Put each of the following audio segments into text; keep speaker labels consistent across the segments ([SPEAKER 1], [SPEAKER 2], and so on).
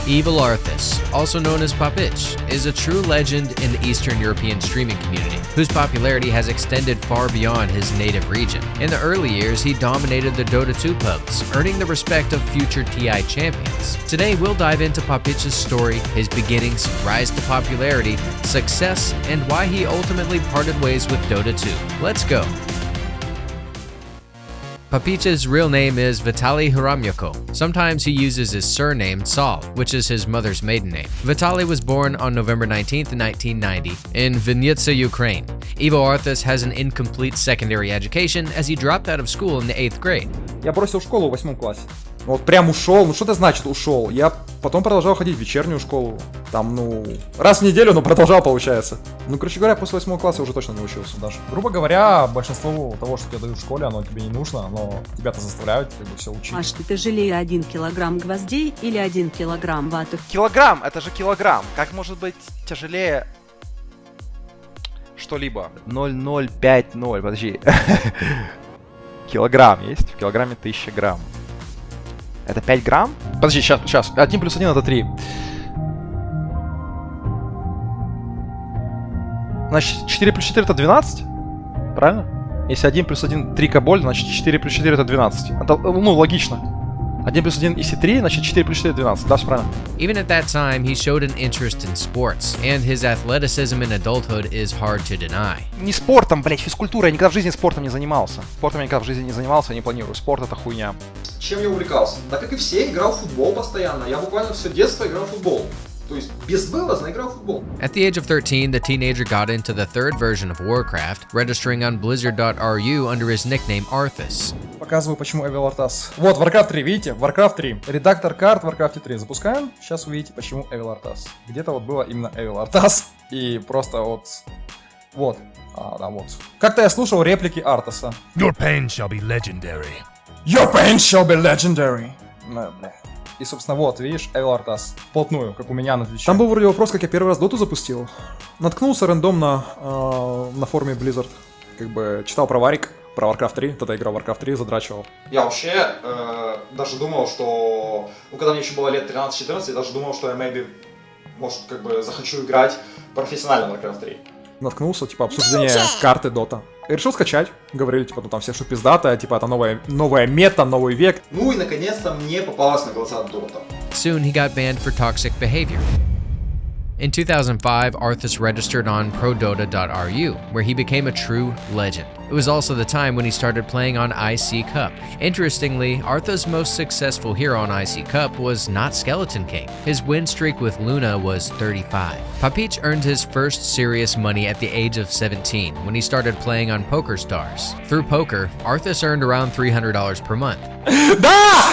[SPEAKER 1] EvilArthas, also known as Papich, is a true legend in the Eastern European streaming community, whose popularity has extended far beyond his native region. In the early years, he dominated the Dota 2 pubs, earning the respect of future TI champions. Today, we'll dive into Papich's story, his beginnings, rise to popularity, success, and why he ultimately parted ways with Dota 2. Let's go! Papich's real name is Vitaliy. Sometimes he uses his surname Tsal, which is his mother's maiden name. Vitaliy was born on November 19th, 1990 in Vinnytsia, Ukraine. EvilArthas has an incomplete secondary education as he dropped out of school in the 8th grade.
[SPEAKER 2] Я бросил школу в 8 классе. Вот прям ушел. Ну что это значит ушел? Я потом продолжал ходить в вечернюю школу. Там, раз в неделю, но продолжал, получается. Короче говоря, после 8 класса я уже точно не учился даже. Грубо говоря, большинство того, что тебе дают в школе, оно тебе не нужно, но тебя-то заставляют все учить.
[SPEAKER 3] А что тяжелее 1 килограмм гвоздей или 1 килограмм ваты?
[SPEAKER 4] Килограмм, это же килограмм. Как может быть тяжелее что-либо? 0,050, подожди. Килограмм есть? В килограмме 1000 грамм. Это 5 грамм? Подожди, сейчас. 1 плюс 1 это 3. Значит, 4 плюс 4 это 12? Правильно? Если 1 плюс 1 3 коболь, значит 4 плюс 4 это 12. Это, логично. 1 плюс 1 если 3, значит 4 плюс 4 12. Да, все правильно.
[SPEAKER 1] Even at that time, he showed an interest in sports, and his athleticism in adulthood is hard to deny.
[SPEAKER 4] Не спортом, блять, физкультурой. Я никогда в жизни спортом не занимался. Спортом я никогда в жизни не занимался, не планирую. Спорт это хуйня.
[SPEAKER 2] Чем я увлекался? Да как и все, играл в футбол постоянно. Я буквально все детство играл в футбол. То есть безвылазно играл в футбол.
[SPEAKER 1] At the age of 13, the teenager got into the third version of Warcraft, registering on Blizzard.ru under his nickname Arthas.
[SPEAKER 2] Показываю, почему EvilArthas. Вот, Warcraft 3, видите? Warcraft 3. Редактор карт Warcraft 3. Запускаем. Сейчас увидите, почему EvilArthas. Где-то вот было именно EvilArthas. И просто вот. Да, вот. Как-то я слушал реплики Артаса.
[SPEAKER 5] Your pain shall be legendary.
[SPEAKER 2] Your pain shall be legendary. И, собственно, вот, видишь, EvilArthas. Вплотную, как у меня на Твиче. Там был вроде вопрос, как я первый раз Доту запустил. Наткнулся рандомно на форуме Blizzard. Как бы читал про Варик, про Warcraft 3. Тогда играл в Warcraft 3, задрачивал. Я вообще даже думал, что... когда мне еще было лет 13-14, я даже думал, что я, может, как бы захочу играть профессионально в Warcraft 3. Наткнулся, обсуждение карты Dota. И решил скачать. Говорили, там все, что пиздатое, это новая мета, новый век. И наконец-то мне попалась на глаза Dota.
[SPEAKER 1] Soon he got banned for toxic behavior. In 2005, Arthas registered on prodota.ru, where he became a true legend. It was also the time when he started playing on IC Cup. Interestingly, Arthas' most successful hero on IC Cup was not Skeleton King. His win streak with Luna was 35. Papich earned his first serious money at the age of 17 when he started playing on Poker Stars. Through poker, Arthas earned around $300 per month.
[SPEAKER 2] Да!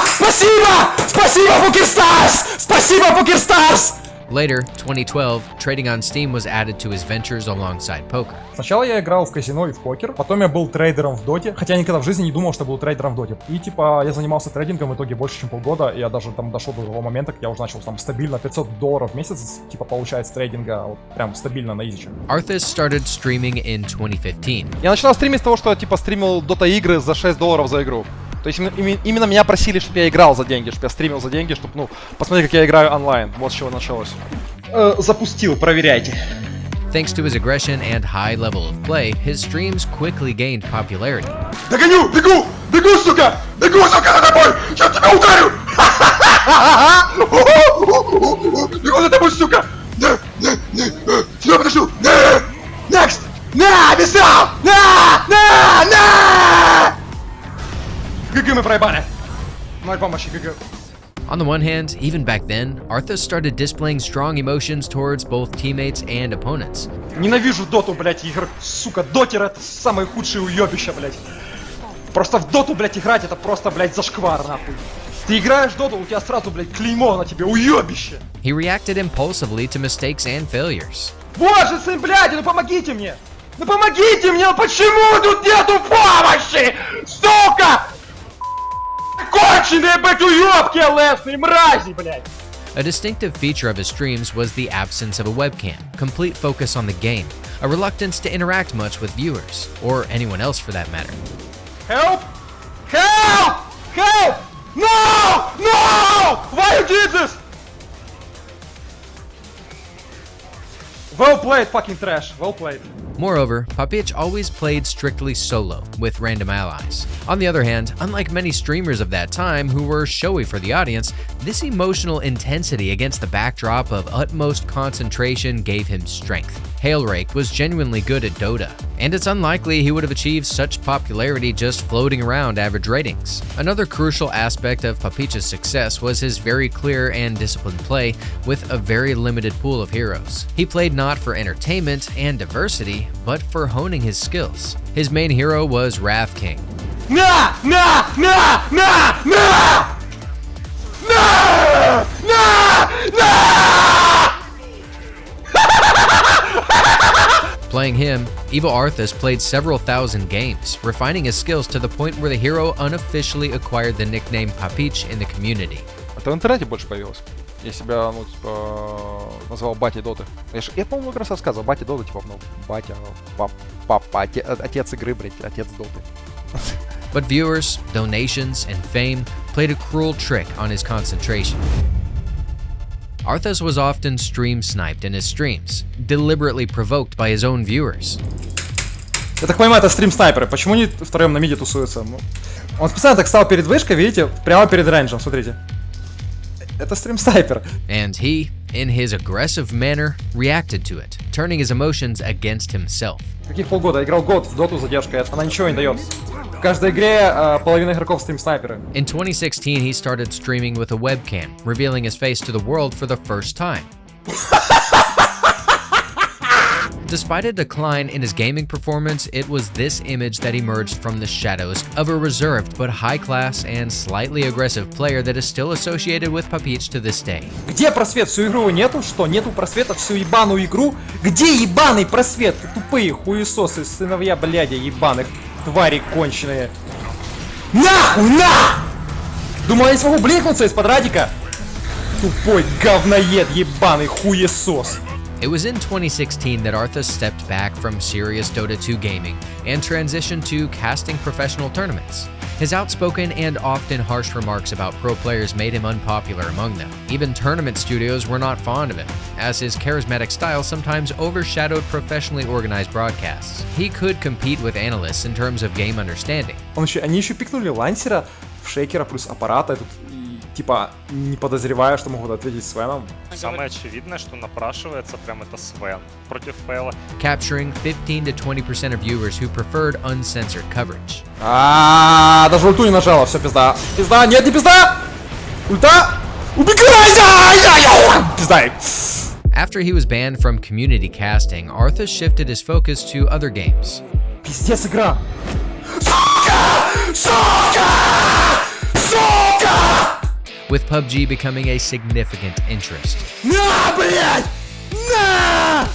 [SPEAKER 2] Спасибо! Спасибо, Poker Stars! Спасибо, Poker Stars!
[SPEAKER 1] Later, 2012, trading on Steam was added to his ventures alongside poker.
[SPEAKER 2] Сначала я играл в казино и в покер, потом я был трейдером в доте, хотя я никогда в жизни не думал, что буду трейдером в доте. И я занимался трейдингом в итоге больше, чем полгода, и я даже дошел до того момента, как я уже начал стабильно $500 в месяц, получать с трейдинга, прям стабильно на изиче.
[SPEAKER 1] Arthas started streaming in 2015.
[SPEAKER 4] Я начинал стримить с того, что я стримил Dota игры за $6 за игру. То есть именно меня просили, чтобы я играл за деньги, чтобы я стримил за деньги, чтобы, посмотреть, как я играю онлайн. Вот с чего началось. Запустил, проверяйте.
[SPEAKER 1] Thanks to his aggression and high level of play, his streams quickly gained popularity.
[SPEAKER 4] Догоню! Бегу, сука! Бегу, сука, за тобой! Сейчас тебя ударю! Бегу за тобой, сука! Тебя подожду! Next! На, бежал! На! ГГ мы проебали! Моей помощи, ГГ.
[SPEAKER 1] On the one hand, even back then, Arthas started displaying strong emotions towards both teammates and opponents.
[SPEAKER 4] Ненавижу доту, блять, игр. Сука, дотер это самое худшее уебище, блять. Просто в доту, блять, играть это просто, блять, зашквар, нахуй. Ты играешь в доту, у тебя сразу, блять, клеймо на тебе, уебище.
[SPEAKER 1] He reacted impulsively to mistakes and failures.
[SPEAKER 4] Боже, сын, блядь, помогите мне! Помогите мне, почему тут нету помощи? Сука! Конченые, блядь, уёбки лесные, мрази, блядь!
[SPEAKER 1] A distinctive feature of his streams was the absence of a webcam, complete focus on the game, a reluctance to interact much with viewers, or anyone else for that matter.
[SPEAKER 4] Help! Help! Help! No! No! Why you did this? Well played, fucking trash. Well played.
[SPEAKER 1] Moreover, Papich always played strictly solo, with random allies. On the other hand, unlike many streamers of that time who were showy for the audience, this emotional intensity against the backdrop of utmost concentration gave him strength. Hailrake was genuinely good at Dota, and it's unlikely he would have achieved such popularity just floating around average ratings. Another crucial aspect of Papich's success was his very clear and disciplined play with a very limited pool of heroes. He played not for entertainment and diversity, but for honing his skills. His main hero was Wrath King.
[SPEAKER 4] Nah! Nah! Nah! Nah! Nah! Nah! Nah! Nah!
[SPEAKER 1] Playing him, EvilArthas played several thousand games, refining his skills to the point where the hero unofficially acquired the nickname Papich in the community.
[SPEAKER 4] Это в интернете больше появилось. Я себя, ну, типа, называл батей Доты. Я по-моему, как раз рассказывал. Батя Доты, типа, ну, батя, папа, отец игры, блядь, отец Доты.
[SPEAKER 1] But viewers, donations, and fame played a cruel trick on his concentration. Arthas was often stream sniped in his streams, deliberately provoked by his own viewers.
[SPEAKER 2] Я так понимаю, это стрим-снайперы. Почему они втроем на миде тусуются? Он специально так стал перед вышкой, видите? Прямо перед рейнджем, смотрите. Это стрим-снайпер.
[SPEAKER 1] And he, in his aggressive manner, reacted to it, turning his emotions against himself.
[SPEAKER 2] Каких полгода? Я играл год в доту с задержкой, она ничего не дает. В каждой игре половина игроков стрим-снайперы.
[SPEAKER 1] In 2016, he started streaming with a webcam, revealing his face to the world for the first time. Despite a decline in his gaming performance, it was this image that emerged from the shadows of a reserved but high-class and slightly aggressive player that is still associated with Papich to this day.
[SPEAKER 2] Где просвет? Всю игру нету? Что? Нету просвета всю ебаную игру? Где ебаный просвет? Тупые хуесосы, сыновья бляди ебаных, твари конченые. Нахуй, на! Думал, я не смогу бликнуться из-под радика? Тупой говноед ебаный хуесос.
[SPEAKER 1] It was in 2016 that Arthas stepped back from serious Dota 2 gaming and transitioned to casting professional tournaments. His outspoken and often harsh remarks about pro players made him unpopular among them. Even tournament studios were not fond of him, as his charismatic style sometimes overshadowed professionally organized broadcasts. He could compete with analysts in terms of game understanding.
[SPEAKER 2] Они еще пикнули лансера в шейкера плюс аппарата. И, типа, не подозревая, что могут ответить Свеном.
[SPEAKER 6] Самое очевидное, что напрашивается, прям это Свен против Фейла.
[SPEAKER 1] Capturing 15 to 20% of viewers who preferred uncensored coverage.
[SPEAKER 2] Даже ульту не нажала, все, пизда. Пизда, нет, не пизда! Ульта! Убегайся! Пизда.
[SPEAKER 1] After he was banned from community casting, Arthas shifted his focus to other games.
[SPEAKER 2] Пиздец игра. Сука! Сука! Сука!
[SPEAKER 1] With PUBG becoming a significant interest.
[SPEAKER 2] На, блядь! На!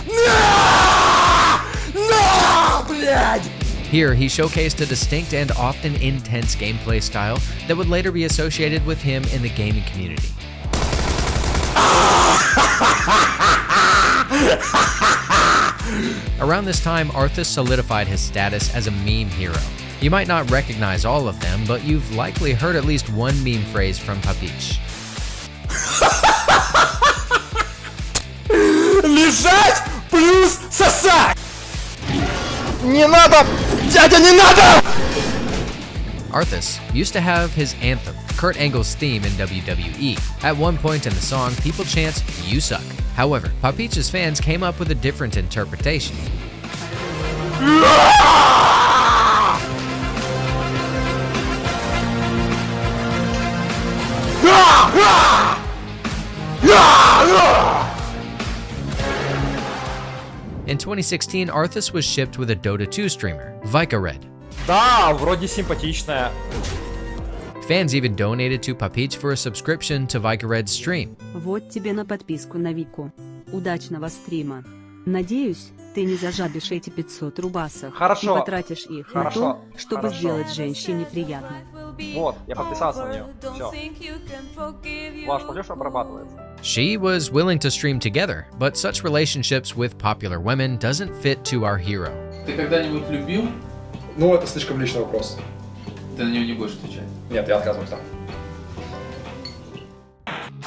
[SPEAKER 2] На! На, блядь!
[SPEAKER 1] Here, he showcased a distinct and often intense gameplay style that would later be associated with him in the gaming community. Around this time, Arthas solidified his status as a meme hero. You might not recognize all of them, but you've likely heard at least one meme phrase from Papich.
[SPEAKER 2] Лежать плюс сосать!
[SPEAKER 4] Не надо! Дядя, не надо!
[SPEAKER 1] Arthas used to have his anthem, Kurt Angle's theme in WWE. At one point in the song, people chant, "You suck." However, Papich's fans came up with a different interpretation. In 2016, Arthas was shipped with a Dota 2 streamer, Vitaliy.
[SPEAKER 2] Да, вроде симпатичная.
[SPEAKER 1] Fans even donated to Papich for a subscription to Vikared's stream.
[SPEAKER 3] Вот тебе на подписку на Вику. Удачного стрима. Надеюсь, ты не зажабишь эти 500 рубасов
[SPEAKER 2] Хорошо.
[SPEAKER 3] и потратишь их на
[SPEAKER 2] Хорошо.
[SPEAKER 3] то, чтобы
[SPEAKER 2] Хорошо.
[SPEAKER 3] сделать женщине приятно.
[SPEAKER 2] Вот, я подписался на нее. Все. Ваш платеж обрабатывается.
[SPEAKER 1] She was willing to stream together, but such relationships with popular women doesn't fit to our hero.
[SPEAKER 7] Ты когда-нибудь любил?
[SPEAKER 2] Ну, это слишком личный вопрос.
[SPEAKER 7] Ты на него не будешь отвечать.
[SPEAKER 2] Нет, я отказываюсь там.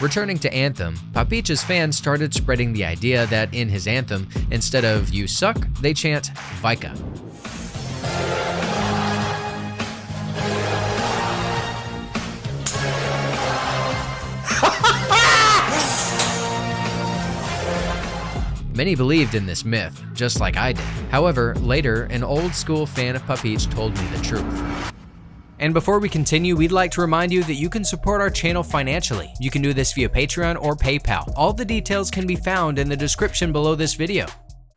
[SPEAKER 1] Returning to Anthem, Papich's fans started spreading the idea that in his anthem, instead of "you suck," they chant "Vika." Many believed in this myth, just like I did. However, later, an old-school fan of Papich told me the truth. And before we continue, we'd like to remind you that you can support our channel financially. You can do this via Patreon or PayPal. All the details can be found in the description below this video.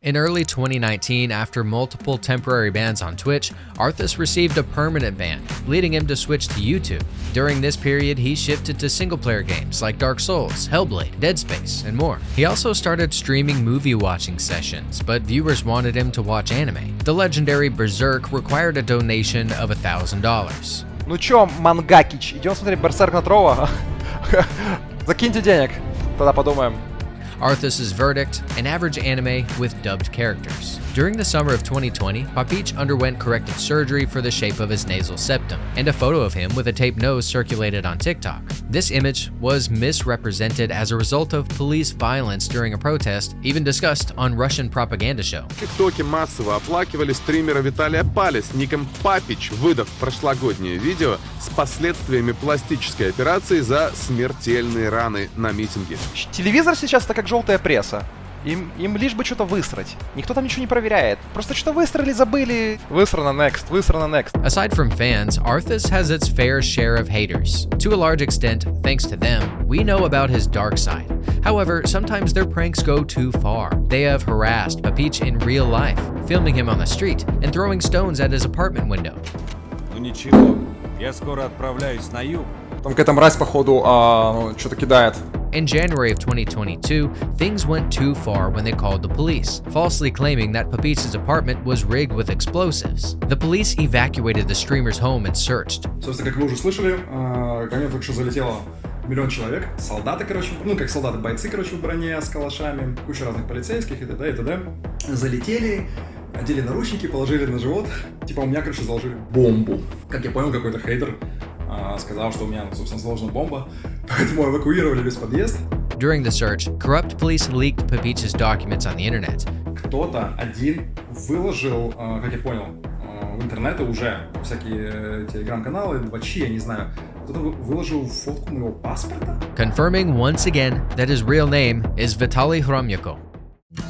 [SPEAKER 1] In early 2019, after multiple temporary bans on Twitch, Arthas received a permanent ban, leading him to switch to YouTube. During this period, he shifted to single-player games like Dark Souls, Hellblade, Dead Space, and more. He also started streaming movie-watching sessions, but viewers wanted him to watch anime. The legendary Berserk required a donation of $1,000.
[SPEAKER 4] Ну чё, Мангакич, идем смотреть Берсерк на Трова? Закиньте денег, тогда подумаем.
[SPEAKER 1] Arthas' verdict, an average anime with dubbed characters. During the summer of 2020, Papich underwent corrective surgery for the shape of his nasal septum, and a photo of him with a taped nose circulated on TikTok. This image was misrepresented as a result of police violence during a protest, even discussed on Russian propaganda show.
[SPEAKER 7] В ТикТоке массово оплакивали стримера Vitaliy с ником Papich, выдав прошлогоднее видео с последствиями пластической операции за смертельные раны на митинге.
[SPEAKER 4] Телевизор сейчас это как желтая пресса. Им лишь бы что-то высрать. Никто там ничего не проверяет. Просто что-то высрали, забыли. Высрано next, высрано next.
[SPEAKER 1] Aside from fans, Arthas has its fair share of haters. To a large extent, thanks to them, we know about his dark side. However, sometimes their pranks go too far. They have harassed Papich in real life, filming him on the street and throwing stones at his apartment window.
[SPEAKER 8] Ну ничего, я скоро отправляюсь на юг.
[SPEAKER 2] Там какая-то мразь, походу, что-то кидает.
[SPEAKER 1] In January of 2022, things went too far when they called the police, falsely claiming that Papich's apartment was rigged with explosives. The police evacuated the streamer's home and searched.
[SPEAKER 2] Собственно, как вы уже слышали, ко мне только что залетело 1 миллион человек. Солдаты, короче, ну как солдаты, бойцы, короче, в броне, с калашами, куча разных полицейских и т.д. и т.д. Залетели, одели наручники, положили на живот. Типа у меня, короче, заложили бомбу. Как я понял, какой-то хейтер сказал, что у меня, собственно, заложена бомба, поэтому эвакуировали весь подъезд.
[SPEAKER 1] During the search, corrupt police leaked Papich's documents on the internet.
[SPEAKER 2] Кто-то один выложил, как я понял, в интернет уже всякие телеграм-каналы, двачи, я не знаю. Кто-то выложил фотку моего паспорта.
[SPEAKER 1] Confirming once again that his real name is Vitaliy.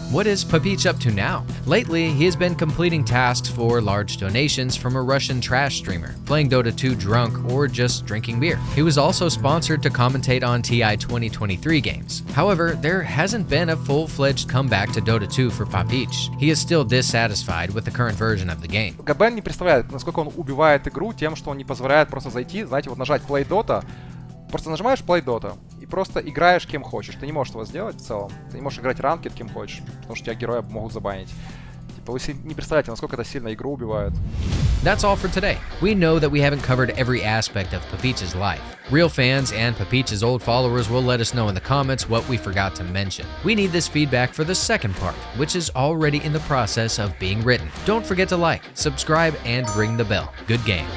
[SPEAKER 1] What is Papich up to now? Lately, he has been completing tasks for large donations from a Russian trash streamer, playing Dota 2 drunk or just drinking beer. He was also sponsored to commentate on TI 2023 games. However, there hasn't been a full-fledged comeback to Dota 2 for Papich. He is still dissatisfied with the current version of the game.
[SPEAKER 4] Габен не представляет, насколько он убивает игру тем, что он не позволяет просто зайти, знаете, вот нажать Play Dota, просто нажимаешь Play Dota и просто играешь кем хочешь. Ты не можешь этого сделать в целом. Ты не можешь играть ранкед кем хочешь, потому что тебя героя могут забанить. Типа вы не представляете, насколько это сильно игру убивает.
[SPEAKER 1] That's all for today. We know that we haven't covered every aspect of Papich's life. Real fans and Papich's old followers will let us know in the comments what we forgot to mention. We need this feedback for the second part, which is already in the process of being written. Don't forget to like, subscribe, and ring the bell. Good game.